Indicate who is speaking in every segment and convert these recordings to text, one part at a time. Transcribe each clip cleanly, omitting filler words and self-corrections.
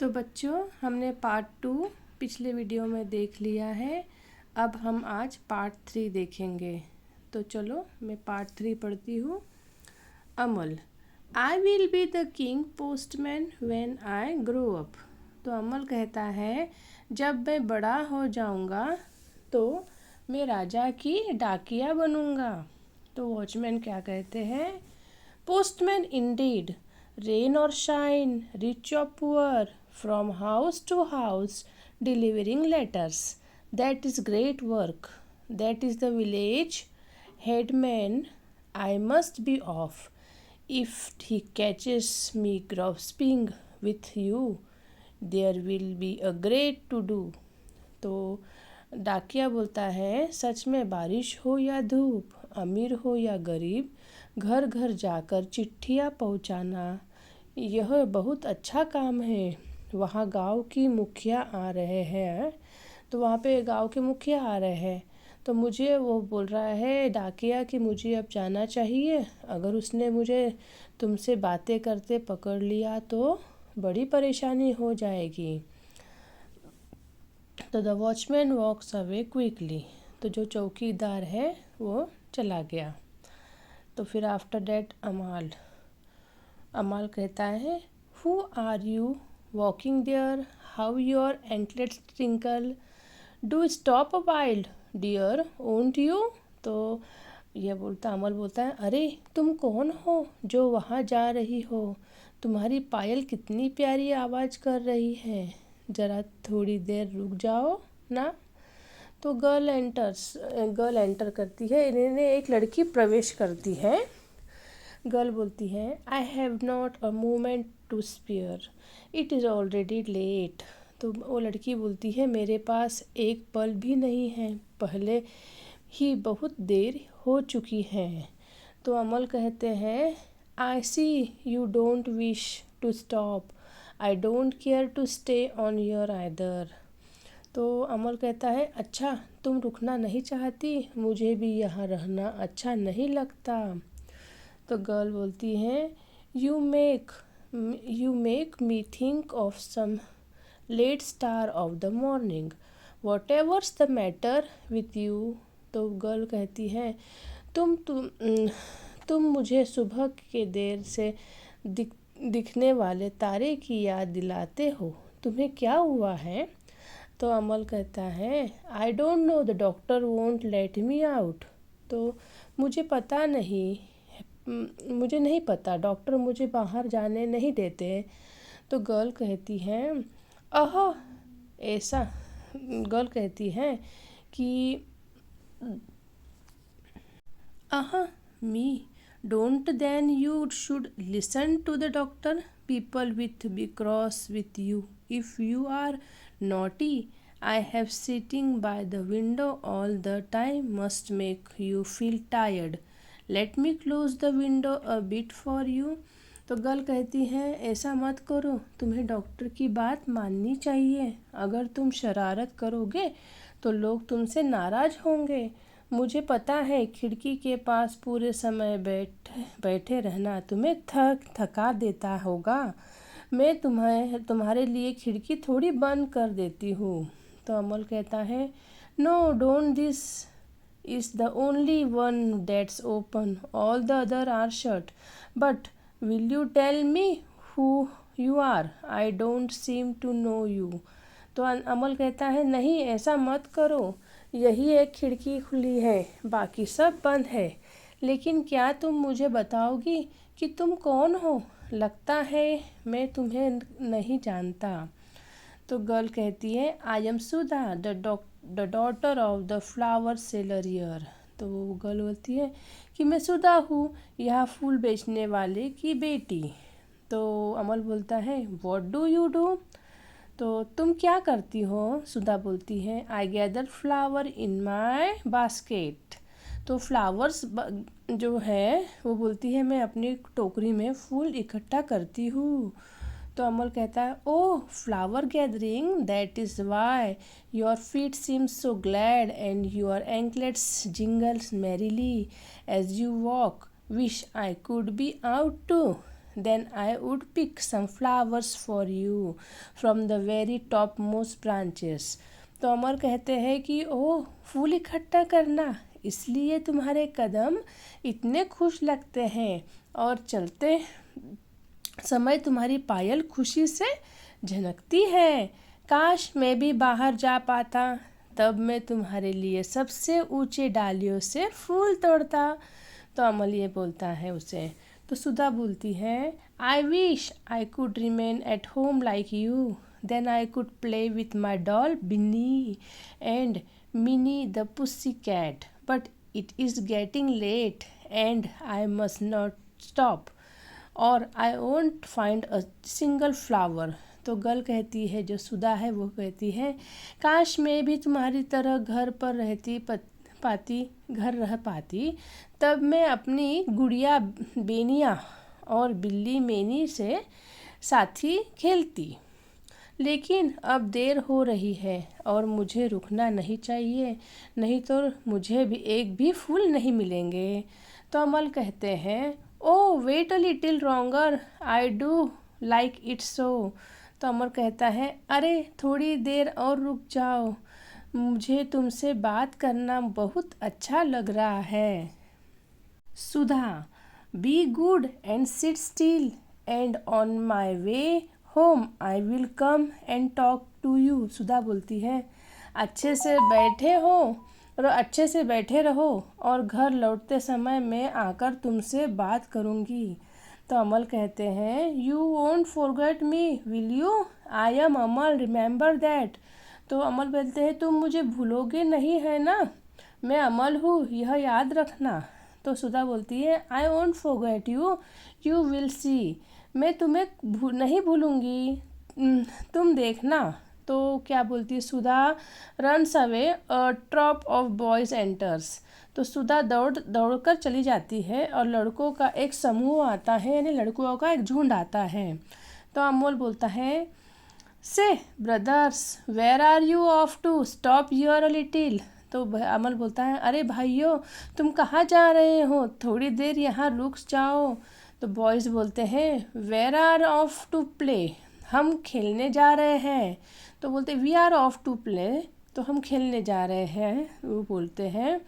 Speaker 1: तो बच्चों, हमने पार्ट 2 पिछले वीडियो में देख लिया है। अब हम आज पार्ट 3 देखेंगे। तो चलो मैं पार्ट 3 पढ़ती हूँ। Amal, I will be the king postman when I grow up. तो अमल कहता है, जब मैं बड़ा हो जाऊँगा तो मैं राजा की डाकिया बनूँगा। तो वॉचमैन क्या कहते हैं, postman Indeed, rain or shine, rich or poor, from house to house, delivering letters. That is great work. That is the village headman. I must be off. If he catches me gossiping with you, there will be a great to do. तो डाकिया बोलता है, सच में बारिश हो या धूप, अमीर हो या गरीब, घर घर जाकर चिट्ठियाँ पहुँचाना यह बहुत अच्छा काम है। वहाँ गांव की मुखिया आ रहे हैं, तो वहाँ पे गांव के मुखिया आ रहे हैं, तो मुझे वो बोल रहा है डाकिया कि मुझे अब जाना चाहिए। अगर उसने मुझे तुमसे बातें करते पकड़ लिया तो बड़ी परेशानी हो जाएगी। तो the watchman walks away quickly. तो जो चौकीदार है वो चला गया। तो फिर आफ्टर डैट अमाल कहता है, who are you walking there, how your anklets twinkle, do stop a wild deer, won't you. तो अमल बोलता है, अरे तुम कौन हो जो वहाँ जा रही हो, तुम्हारी पायल कितनी प्यारी आवाज़ कर रही है, ज़रा थोड़ी देर रुक जाओ ना। तो गर्ल एंटर करती है, इन्हें एक लड़की प्रवेश करती है। गर्ल बोलती है, I have not a moment to spare, it is already late. तो वो लड़की बोलती है, मेरे पास एक पल भी नहीं है, पहले ही बहुत देर हो चुकी है। तो अमल कहते हैं, I see you don't wish to stop, I don't care to stay on your either. तो अमल कहता है, अच्छा तुम रुकना नहीं चाहती, मुझे भी यहाँ रहना अच्छा नहीं लगता। तो गर्ल बोलती है, you make me think of some late star of the morning, whatever's the matter with you. तो गर्ल कहती है, तुम मुझे सुबह के देर से दिखने वाले तारे की याद दिलाते हो, तुम्हें क्या हुआ है। तो अमल कहता है, I don't know, the doctor won't let me out. तो मुझे नहीं पता, डॉक्टर मुझे बाहर जाने नहीं देते। तो गर्ल कहती है, ऐसा गर्ल कहती है कि me don't, then you should listen to the doctor, people with be cross with you if you are naughty, I have sitting by the window all the time must make you feel tired, let me close the window a bit for you. तो girl कहती है, ऐसा मत करो, तुम्हें doctor की बात माननी चाहिए, अगर तुम शरारत करोगे तो लोग तुमसे नाराज़ होंगे। मुझे पता है खिड़की के पास पूरे समय बैठे रहना तुम्हें थका देता होगा, मैं तुम्हारे लिए खिड़की थोड़ी बंद कर देती हूँ। तो अमल कहता है, no don't, this is the only one that's open, all the other are shut, but will you tell me who you are, I don't seem to know you। तो अमल कहता है, नहीं ऐसा मत करो, यही एक खिड़की खुली है, बाकी सब बंद है, लेकिन क्या तुम मुझे बताओगी कि तुम कौन हो, लगता है मैं तुम्हें नहीं जानता। तो गर्ल कहती है, I am Sudha, the daughter of the flower seller year. तो वो गर्ल बोलती है कि मैं सुधा हूँ, यह फूल बेचने वाले की बेटी। तो अमल बोलता है, व्हाट डू यू डू। तो तुम क्या करती हो। सुधा बोलती है, I gather flower in my basket. तो फ्लावर्स जो है वो बोलती है, मैं अपनी टोकरी में फूल इकट्ठा करती हूँ। तो अमल कहता है, oh flower gathering, that is why your feet seem so glad and your anklets jingles merrily as you walk, wish I could be out too. then I would pick some flowers for you from the very topmost branches. तो अमर कहते हैं कि ओह, फूल इकट्ठा करना, इसलिए तुम्हारे कदम इतने खुश लगते हैं और चलते समय तुम्हारी पायल खुशी से झनकती है। काश मैं भी बाहर जा पाता, तब मैं तुम्हारे लिए सबसे ऊंचे डालियों से फूल तोड़ता। तो अमल ये बोलता है उसे। तो सुधा बोलती है, I wish I could remain at home like you, then I could play with my doll Binni and Mini the pussy cat, but it is getting late and I must not stop or I won't find a single flower. तो girl कहती है, जो सुधा है वो कहती है, काश मैं भी तुम्हारी तरह घर पर रह पाती, तब मैं अपनी गुड़िया बेनिया और बिल्ली मैनी से साथी खेलती। लेकिन अब देर हो रही है और मुझे रुकना नहीं चाहिए, नहीं तो मुझे भी एक भी फूल नहीं मिलेंगे। तो अमल कहते हैं, oh wait a little longer, I do like it so. तो अमर कहता है, अरे थोड़ी देर और रुक जाओ, मुझे तुमसे बात करना बहुत अच्छा लग रहा है। Sudha, be good and sit still and on my way home I will come and talk to you. Sudha बोलती है, अच्छे से बैठे रहो और घर लौटते समय मैं आकर तुमसे बात करूँगी। तो अमल कहते हैं, you won't forget me will you, I am Amal, remember that. तो अमल बोलते हैं, तुम मुझे भूलोगे नहीं है ना, मैं अमल हूँ, यह याद रखना। तो सुधा बोलती है, I won't forget you, you will see, मैं तुम्हें नहीं भूलूंगी, तुम देखना। तो क्या बोलती है Sudha, runs away, a troop of boys enters. तो सुधा दौड़ कर चली जाती है और लड़कों का एक समूह आता है, यानी लड़कों का एक झुंड आता है। तो अमोल बोलता है, say brothers where are you off to, stop your a little. तो अमल बोलता है, अरे भाइयों तुम कहाँ जा रहे हो, थोड़ी देर यहाँ रुक जाओ। तो बॉयज़ बोलते हैं, where are off to play, हम खेलने जा रहे हैं। तो बोलते we are off to play, तो हम खेलने जा रहे हैं। वो बोलते हैं,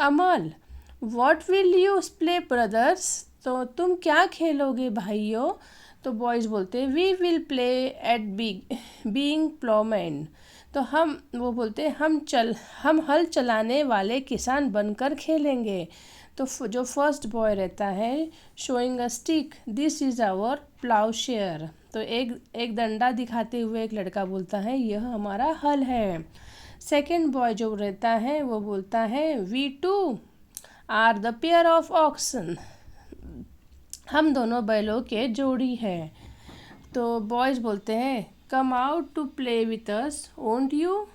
Speaker 1: Amal what will you play brothers, तो तुम क्या खेलोगे भाइयों। तो बॉयज़ बोलते हैं, we will play at being ploughman. तो वो बोलते हैं, हम हल चलाने वाले किसान बनकर खेलेंगे। तो जो फर्स्ट बॉय रहता है, showing a stick, this is our ploughshare. तो एक डंडा दिखाते हुए एक लड़का बोलता है, यह हमारा हल है। सेकेंड बॉय जो रहता है वो बोलता है, we two are the pair of oxen, हम दोनों बैलों के जोड़ी हैं। तो बॉयज़ बोलते हैं, come out to play with us won't you,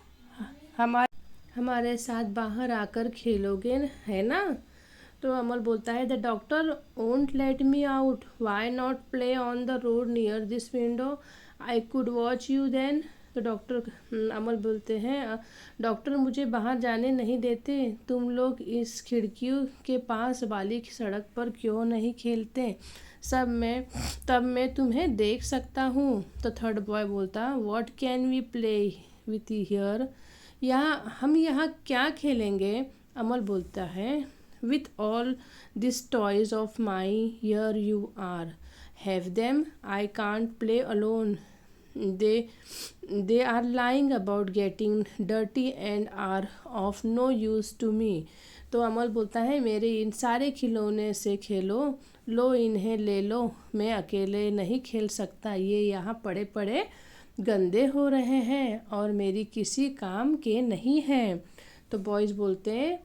Speaker 1: हमारे साथ बाहर आकर खेलोगे है ना। तो अमल बोलता है, the doctor won't let me out, why not play on the road near this window, I could watch you then. तो अमल बोलते हैं, डॉक्टर मुझे बाहर जाने नहीं देते, तुम लोग इस खिड़कियों के पास वाली सड़क पर क्यों नहीं खेलते, तब मैं तुम्हें देख सकता हूँ। तो थर्ड बॉय बोलता, what can we play with here, हम यहाँ क्या खेलेंगे। अमल बोलता है, with all these toys of mine, here you are, have them, I can't play alone, they are lying about getting dirty and are of no use to me। तो अमल बोलता है, मेरे इन सारे खिलौने से खेलो, लो इन्हें ले लो, मैं अकेले नहीं खेल सकता, ये यहाँ पड़े पड़े गंदे हो रहे हैं और मेरी किसी काम के नहीं हैं। तो बॉयज़ बोलते हैं,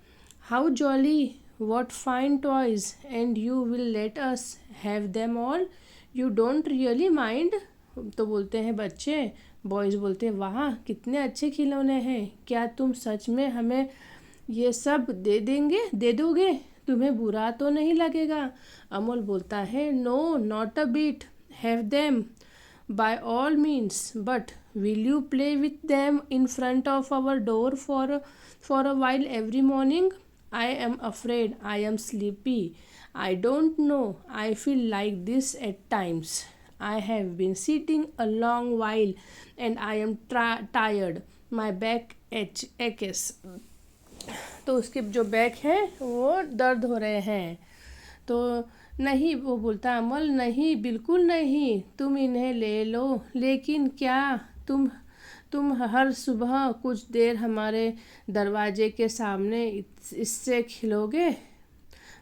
Speaker 1: how jolly, what fine toys, and you will let us have them all, you don't really mind। तो बोलते हैं बच्चे, बॉयज़ बोलते हैं, वाह कितने अच्छे खिलौने हैं, क्या तुम सच में हमें ये सब दे दोगे, तुम्हें बुरा तो नहीं लगेगा। अमोल बोलता है, no not a bit, have them by all means, but will you play with them in front of our door for a while every morning, I am afraid I am sleepy, I don't know. I feel like this at times. I have been sitting a long while and I am tired. My back aches. तो उसके जो back है वो दर्द हो रहे हैं। तो नहीं, वो बोलता अमल, नहीं बिल्कुल नहीं, तुम इन्हें ले लो। लेकिन क्या तुम हर सुबह कुछ देर हमारे दरवाजे के सामने इससे खिलोगे?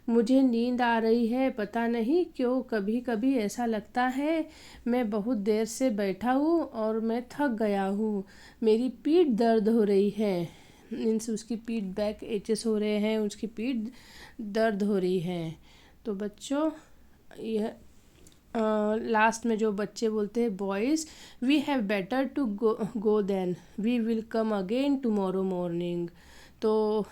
Speaker 1: मुझे नींद आ रही है, पता नहीं क्यों कभी कभी ऐसा लगता है मैं बहुत देर से बैठा हूँ और मैं थक गया हूँ। मेरी पीठ दर्द हो रही है। मीन्स उसकी पीठ बैक एचेस हो रहे हैं, उसकी पीठ दर्द हो रही है। तो बच्चों, यह लास्ट में जो बच्चे बोलते हैं, boys we have better to go then we will come again tomorrow morning. तो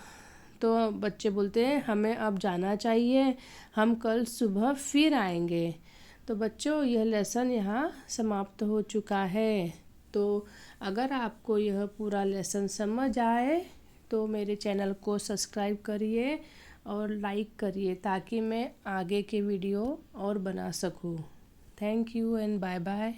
Speaker 1: बच्चे बोलते हैं हमें अब जाना चाहिए, हम कल सुबह फिर आएंगे। तो बच्चों, यह लेसन यहाँ समाप्त हो चुका है। तो अगर आपको यह पूरा लेसन समझ आए तो मेरे चैनल को सब्सक्राइब करिए और लाइक करिए ताकि मैं आगे के वीडियो और बना सकूँ। Thank you and bye bye.